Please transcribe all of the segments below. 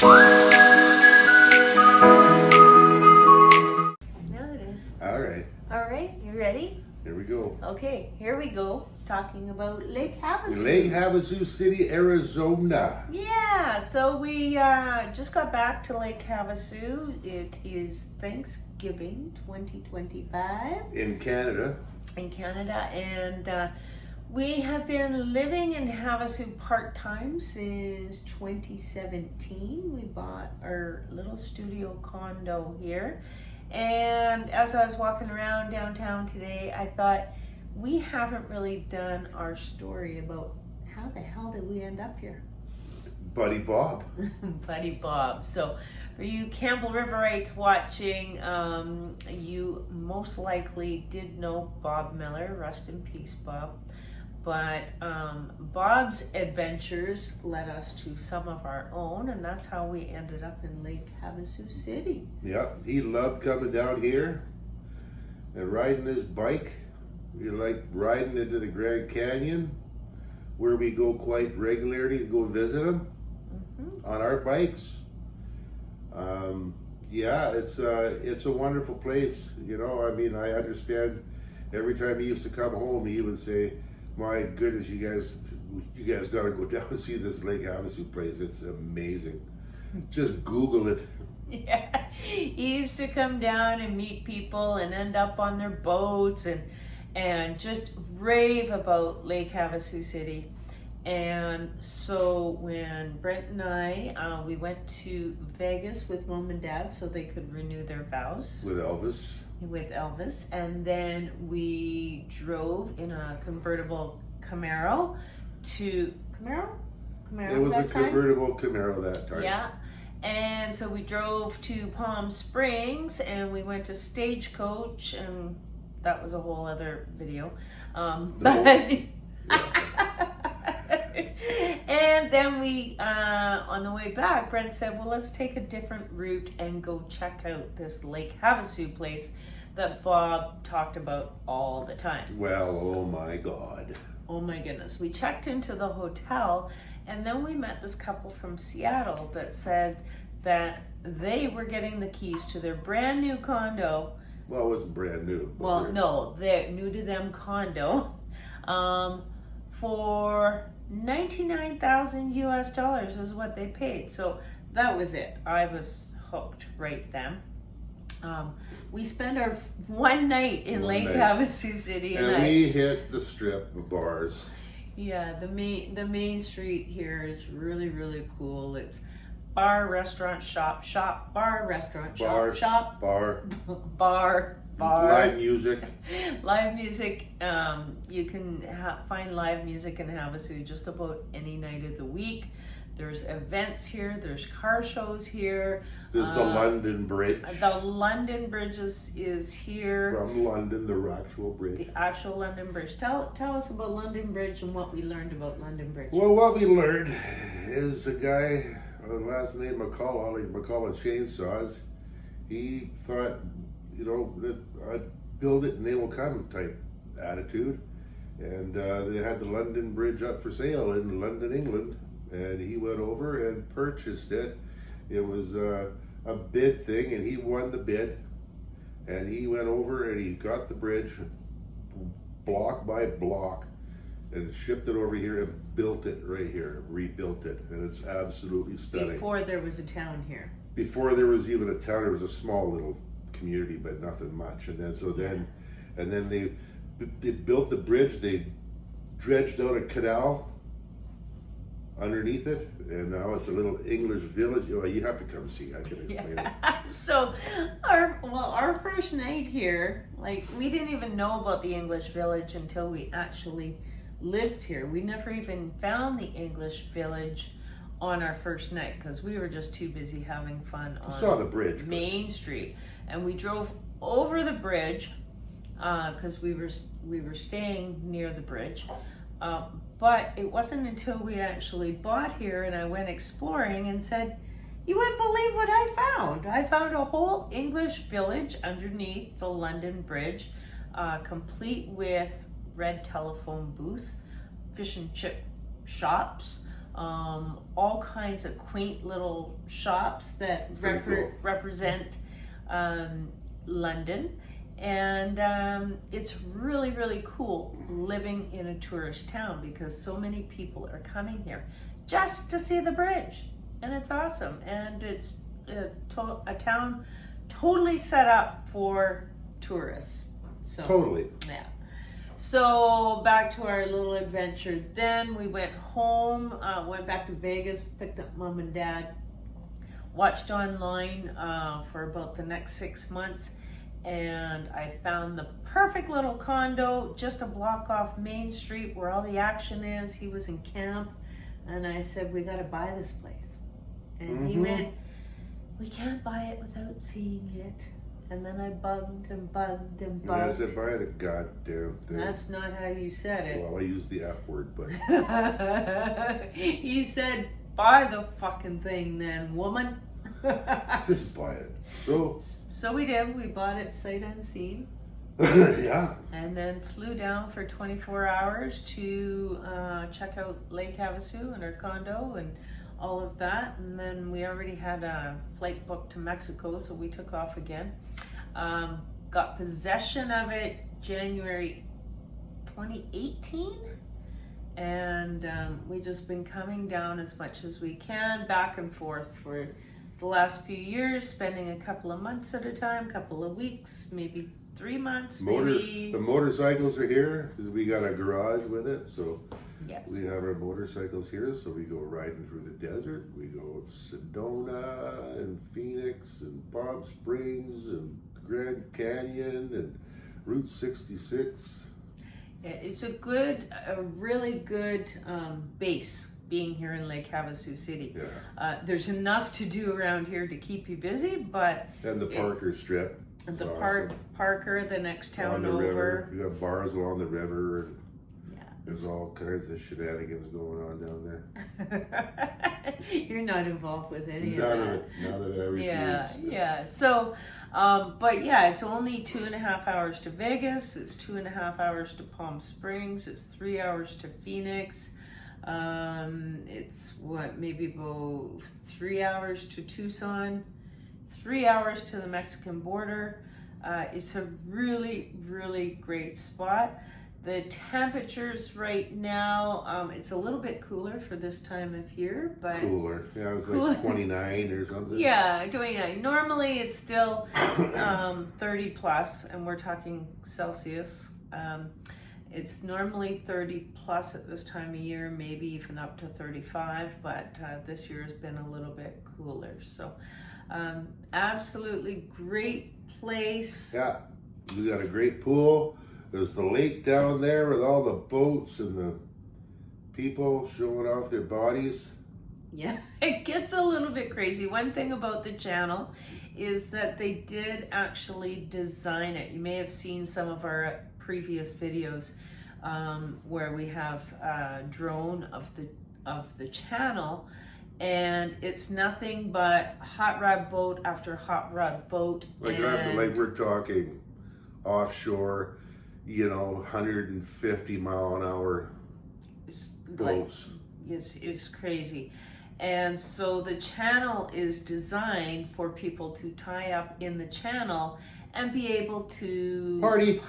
Now it is. All right, All right, you ready? here we go. Okay, here we go. Talking about Lake Havasu. Lake Havasu City, Arizona. Yeah, so we just got back to Lake Havasu. It is Thanksgiving 2025 In Canada. in Canada, and we have been living in Havasu part-time since 2017. We bought our little studio condo here, and as I was walking around downtown today, I thought, we haven't really done our story about how the hell did we end up here? Buddy Bob. Buddy Bob. So for you Campbell Riverites watching, you most likely did know Bob Miller, rest in peace Bob. But Bob's adventures led us to some of our own, and that's how we ended up in Lake Havasu City. Yeah, he loved coming down here and riding his bike. He liked riding into the Grand Canyon, where we go quite regularly to go visit him on our bikes. Yeah, it's a wonderful place. You know, I mean, I understand. Every time he used to come home, he would say, "My goodness, you guys got to go down and see this Lake Havasu place. It's amazing. Just Google it." Yeah, he used to come down and meet people and end up on their boats and just rave about Lake Havasu City. And so when Brent and I, we went to Vegas with Mom and Dad so they could renew their vows. With Elvis. And then we drove in a convertible Camaro to, Camaro? It was a convertible Camaro that time. Yeah. And so we drove to Palm Springs and we went to Stagecoach, and that was a whole other video. And then we, on the way back, Brent said, well, let's take a different route and go check out this Lake Havasu place that Bob talked about all the time. Well, oh my God. Oh my goodness. We checked into the hotel, and then we met this couple from Seattle that said that they were getting the keys to their brand new condo. Well, it wasn't brand new. Well, no, they're new to them condo, for $99,000 US is what they paid. So that was it. I was hooked right then. We spent our one night in Lake Havasu City, and we hit the strip of bars. Yeah, the main street here is really, really cool. It's bar, restaurant, shop, shop, bar, restaurant, shop, shop, bar, bar. Live music. Live music. You can find live music in Havasu just about any night of the week. There's events here. There's car shows here. There's the London Bridge. The London Bridge is here. From London, the actual bridge. The actual London Bridge. Tell us about London Bridge and what we learned about London Bridge. Well, what we learned is a guy, last name McCall Chainsaws, he thought, you know, that I'd build it and they will come type attitude. And they had the London Bridge up for sale in London, England. And he went over and purchased it. It was a bid thing, and he won the bid. And he went over and he got the bridge block by block and shipped it over here and built it right here, rebuilt it. And it's absolutely stunning. Before there was a town here. Before there was even a town, there was a small little community, but nothing much. And then they built the bridge. They dredged out a canal underneath it, and now it's a little English village. Oh, you have to come see. I can explain it. So our first night here, like, we didn't even know about the English village until we actually lived here. We never even found the English village on our first night because we were just too busy having fun on saw the bridge, Main Street, and we drove over the bridge because we were staying near the bridge. But it wasn't until we actually bought here and I went exploring and said, you wouldn't believe what I found. I found a whole English village underneath the London Bridge, complete with red telephone booth, fish and chip shops, all kinds of quaint little shops that Cool. represent London. And it's really, really cool living in a tourist town because so many people are coming here just to see the bridge. And it's awesome. And it's a town totally set up for tourists. So, Totally. yeah. So back to our little adventure. Then we went home, went back to Vegas, picked up mom and dad, watched online for about the next 6 months, and I found the perfect little condo just a block off Main Street where all the action is. He was in camp, and I said, we got to buy this place. And he went, we can't buy it without seeing it. And then I bugged and bugged and bugged. And I said, buy the goddamn thing. That's not how you said it. Well, I used the F word, but. He said, buy the fucking thing then, woman. Just buy it. So we did. We bought it sight unseen. Yeah. And then flew down for 24 hours to check out Lake Havasu and our condo and all of that. And then we already had a flight booked to Mexico, so we took off again. Got possession of it January 2018. And we've just been coming down as much as we can, back and forth for the last few years, spending a couple of months at a time, couple of weeks, maybe 3 months. The motorcycles are here because we got a garage with it, so yes. we have our motorcycles here. So we go riding through the desert. We go to Sedona and Phoenix and Palm Springs and Grand Canyon and Route 66. It's a really good base being here in Lake Havasu City. Yeah. There's enough to do around here to keep you busy, but And the Parker Strip. the Awesome. Parker, the next town On the over. river. We got bars along the river. And Yeah. there's all kinds of shenanigans going on down there. You're not involved with any None of of that. it. None of that. Yeah. So, but yeah, it's only 2.5 hours to Vegas. It's 2.5 hours to Palm Springs. It's 3 hours to Phoenix. It's maybe about 3 hours to Tucson, 3 hours to the Mexican border. It's a really, really great spot. The temperatures right now, it's a little bit cooler for this time of year, but Cooler. Yeah, it's like 29 or something. yeah, 29. Normally it's still 30 plus, and we're talking Celsius. It's normally 30 plus at this time of year, maybe even up to 35, but this year has been a little bit cooler. So absolutely great place. Yeah, we got a great pool. There's the lake down there with all the boats and the people showing off their bodies. Yeah, it gets a little bit crazy. One thing about the channel is that they did actually design it. You may have seen some of our previous videos where we have a drone of the channel, and it's nothing but hot rod boat after hot rod boat. Like we're talking offshore, 150 mile an hour boats. It's crazy. And so the channel is designed for people to tie up in the channel and be able to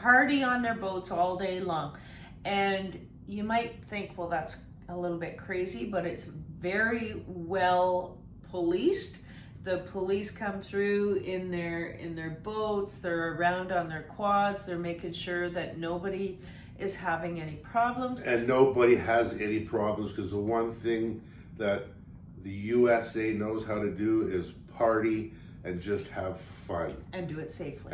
party on their boats all day long. And you might think, well, that's a little bit crazy, but it's very well policed. The police come through in their boats, they're around on their quads, they're making sure that nobody is having any problems. And nobody has any problems, because the one thing that the USA knows how to do is party and just have fun. And do it safely.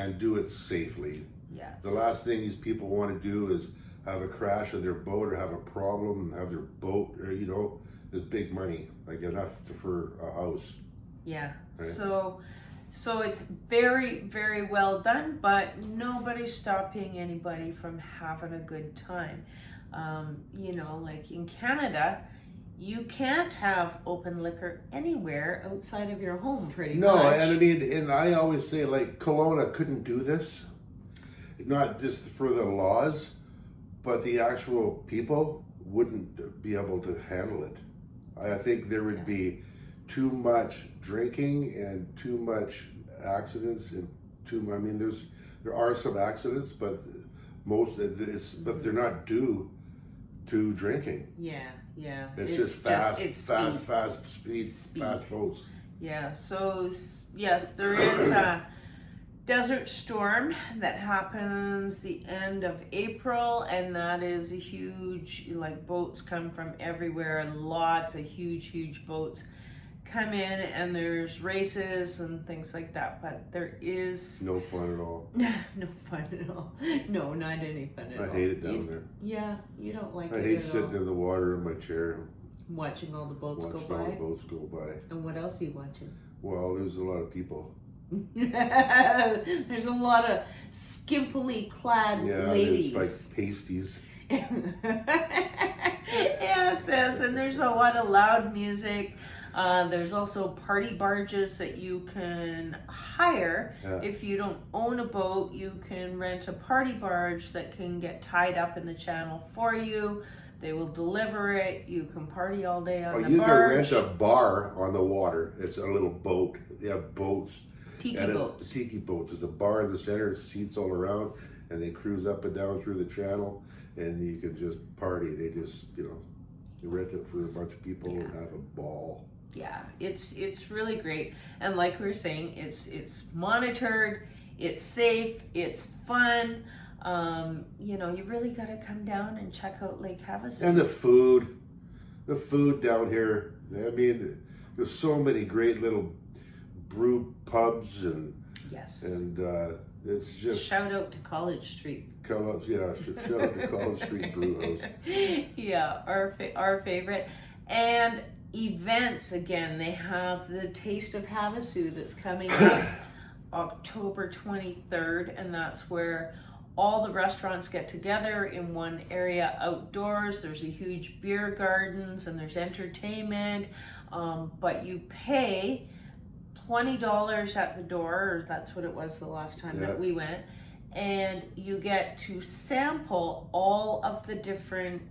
Yes. Yes. The last thing these people want to do is have a crash of their boat or have a problem and have their boat, or, there's big money, like enough for a house. Yeah. Right? So it's very, very well done, but nobody's stopping anybody from having a good time. Like in Canada, you can't have open liquor anywhere outside of your home, pretty much. No, and I always say, like, Kelowna couldn't do this, not just for the laws, but the actual people wouldn't be able to handle it. I think there would be too much drinking and too much accidents and I mean, there are some accidents, but but they're not due to drinking. Yeah. It's just fast speed, fast boats. Yeah. So yes, there is a desert storm that happens the end of April, and that is a huge, like, boats come from everywhere, and lots of huge boats come in, and there's races and things like that, but there is no fun at all. no fun at all. No, not any fun at all. I hate it down there. Yeah, you don't like I it hate at sitting all. in the water in my chair, Watching all the boats go watching all by. the boats go by. And what else are you watching? Well, there's a lot of people. There's a lot of skimpily clad ladies. There's like pasties. Yes, and there's a lot of loud music. There's also party barges that you can hire. If you don't own a boat, you can rent a party barge that can get tied up in the channel for you. They will deliver it. You can party all day on the You barge. can rent a bar on the water. It's a little boat. They have boats. Tiki boats. Tiki boats. There's a bar in the center, seats all around, and they cruise up and down through the channel, and you can just party. They just, you rent it for a bunch of people and have a ball. Yeah, it's really great. And like we were saying, it's monitored, it's safe, it's fun. You really got to come down and check out Lake Havasu. And the food down here. I mean, there's so many great little brew pubs and it's just shout out to College Street. Shout out to College Street Brew House. Yeah, our favorite. And events, again, they have the Taste of Havasu that's coming up October 23rd, and that's where all the restaurants get together in one area outdoors. There's a huge beer gardens and there's entertainment, but you pay $20 at the door, or that's what it was the last time that we went, and you get to sample all of the different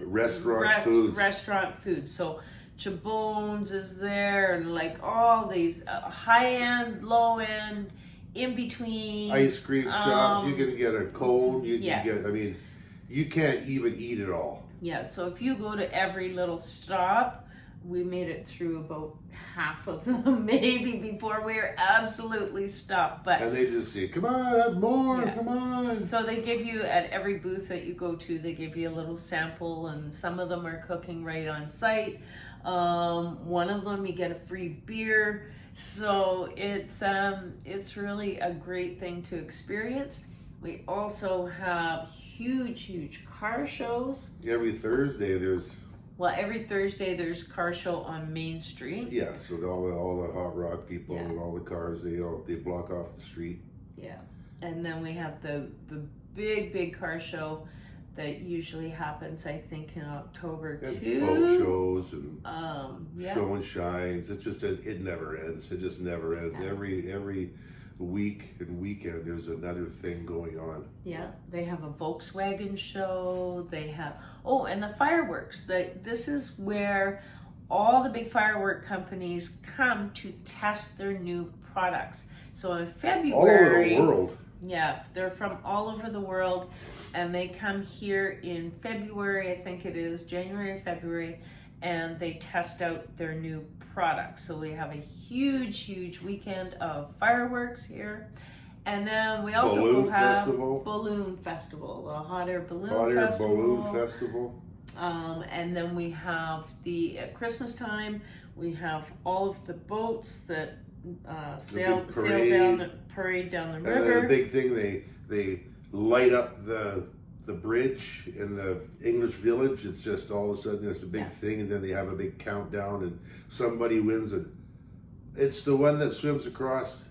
restaurant foods. So Chabones is there, and like all these high-end, low-end, in between ice cream shops. You can get a cone. You can get. I mean, you can't even eat it all. Yeah. So if you go to every little stop, we made it through about half of them maybe before we were absolutely stuffed. But and they just say, "Come on, have more. Come on." So they give you, at every booth that you go to, they give you a little sample, and some of them are cooking right on site. One of them you get a free beer. So it's really a great thing to experience. We also have huge car shows. Every Thursday there's car show on Main Street. Yeah, so all the hot rod people and all the cars, they block off the street. Yeah, and then we have the big car show that usually happens, I think, in October too. Boat shows and show and shines. It's just it never ends. It just never ends. Yeah. Every week and weekend there's another thing going on. Yeah, they have a Volkswagen show. They have and the fireworks. This is where all the big firework companies come to test their new products. So in February, all over the world. Yeah, they're from all over the world, and they come here in February, I think it is, January or February, and they test out their new products. So we have a huge weekend of fireworks here. And then we also have Balloon Festival, the Hot Air Balloon Festival. And then we have at Christmas time, we have all of the boats that sail down the parade down the river. And then the big thing, they light up the bridge in the English Village. It's just all of a sudden it's a big thing, and then they have a big countdown, and somebody wins it. It's the one that swims across.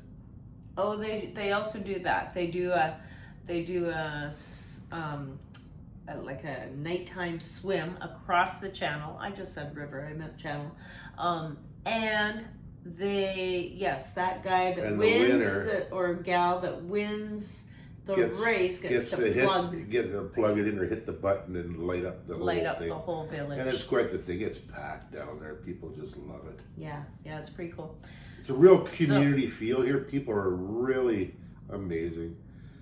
Oh, they also do that. They do like a nighttime swim across the channel. I just said river, I meant channel. And that guy that wins or gal that wins the race gets to plug it in or hit the button and light up the the whole village. And it's quite the thing. It's packed down there. People just love it. Yeah, it's pretty cool. It's a real community feel here. People are really amazing.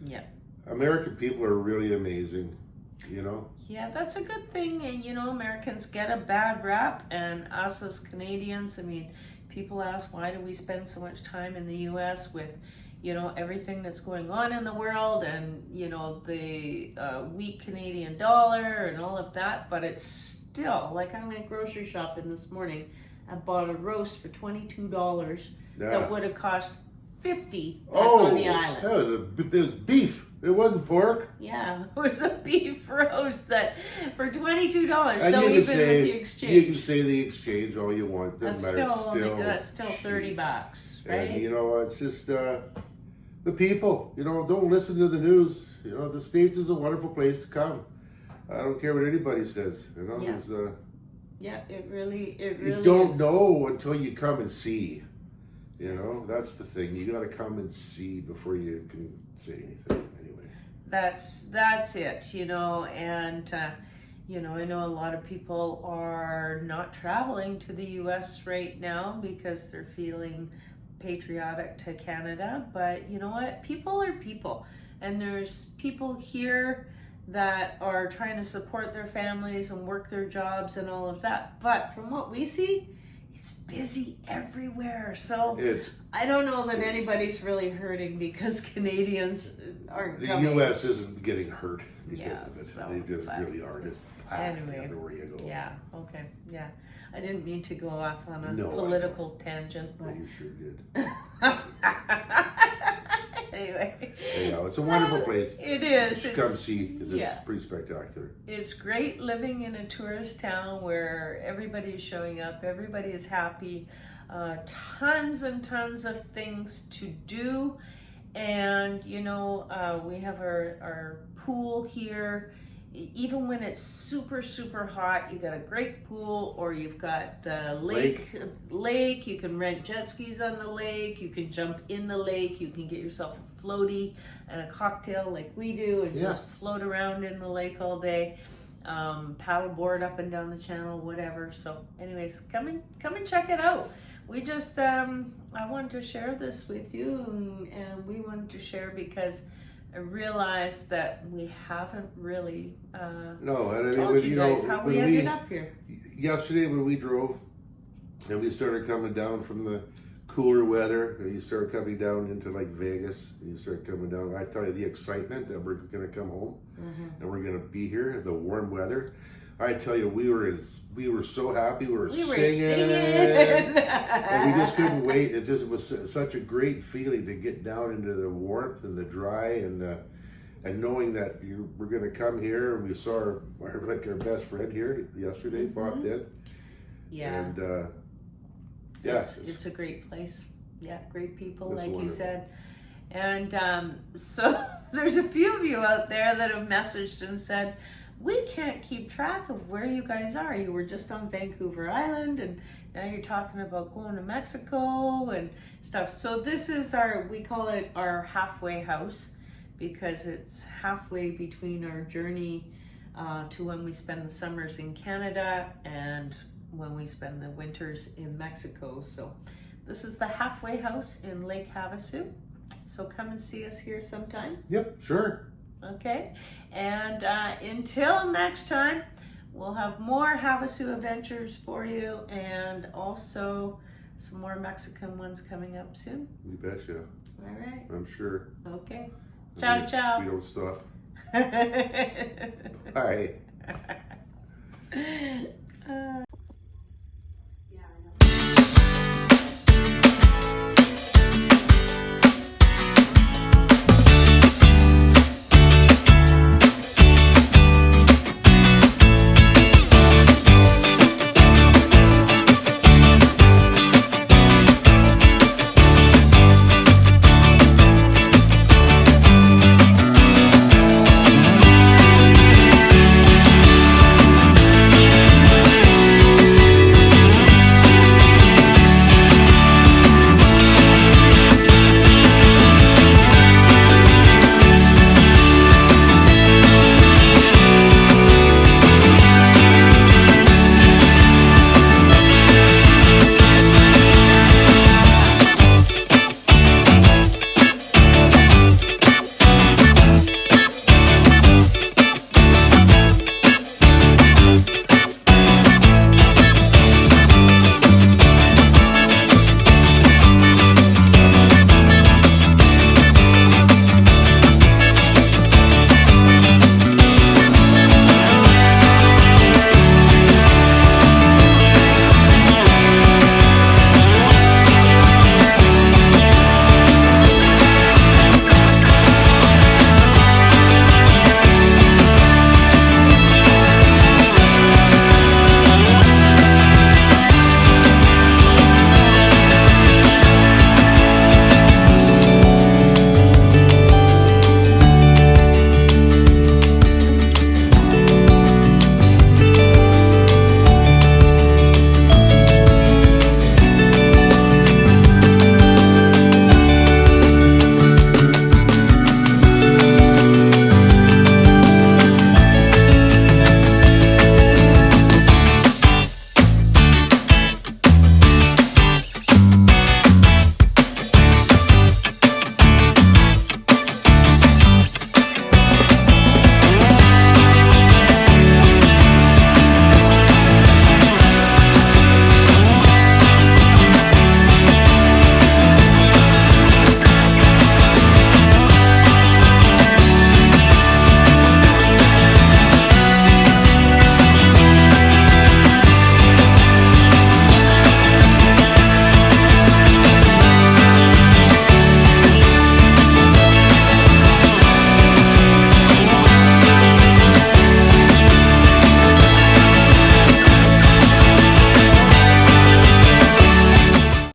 Yeah. American people are really amazing, Yeah, that's a good thing. And, Americans get a bad rap, and us as Canadians, I mean, people ask, why do we spend so much time in the U.S. with, everything that's going on in the world and, the weak Canadian dollar and all of that. But it's still, like I went grocery shopping this morning and bought a roast for $22 that would have cost $50 on the island. It was beef. It wasn't pork. Yeah, it was a beef roast that for $22. And so even with the exchange, you can say the exchange all you want. Doesn't matter. That's still $30, right? And it's just the people. Don't listen to the news. The States is a wonderful place to come. I don't care what anybody says. Yeah, it really you don't is. know until you come and see. That's the thing. You got to come and see before you can say anything. Anyway, that's it. And I know a lot of people are not traveling to the U.S. right now because they're feeling patriotic to Canada. But you know what? People are people, and there's people here that are trying to support their families and work their jobs and all of that. But from what we see, it's busy everywhere. So I don't know that anybody's really hurting because Canadians aren't coming. The U.S. isn't getting hurt because of it. So, they just really aren't. It's anyway, everywhere you go. Yeah, okay, yeah. I didn't mean to go off on a No, political tangent. But... you sure did. Anyway. It's a wonderful place. It is. You should come see because it's pretty spectacular. It's great living in a tourist town where everybody is showing up, everybody is happy, tons and tons of things to do. And, we have our pool here. Even when it's super, super hot, you got a great pool, or you've got the lake. You can rent jet skis on the lake. You can jump in the lake. You can get yourself a floaty and a cocktail like we do and just float around in the lake all day. Paddleboard up and down the channel, whatever. So anyways, come and check it out. We just, I wanted to share this with you, and we wanted to share because I realized that we haven't really told you guys how we ended up here. Yesterday when we drove and we started coming down from the cooler weather and you start coming down into like Vegas and you start coming down, I tell you the excitement that we're going to come home and we're going to be here, the warm weather. I tell you, we were so happy. We were singing. And we just couldn't wait. It was such a great feeling to get down into the warmth and the dry and knowing that we're going to come here. And we saw our best friend here yesterday, popped in. Yeah. And it's a great place. Yeah, great people, like wonderful. You said. And so there's a few of you out there that have messaged and said, we can't keep track of where you guys are. You were just on Vancouver Island, and now you're talking about going to Mexico and stuff. So this is we call it our halfway house, because it's halfway between our journey to when we spend the summers in Canada and when we spend the winters in Mexico. So this is the halfway house in Lake Havasu. So come and see us here sometime. Yep, sure. Okay, and until next time, we'll have more Havasu adventures for you, and also some more Mexican ones coming up soon. You betcha. All right. I'm sure. Okay. Ciao, ciao. We don't stop. Bye.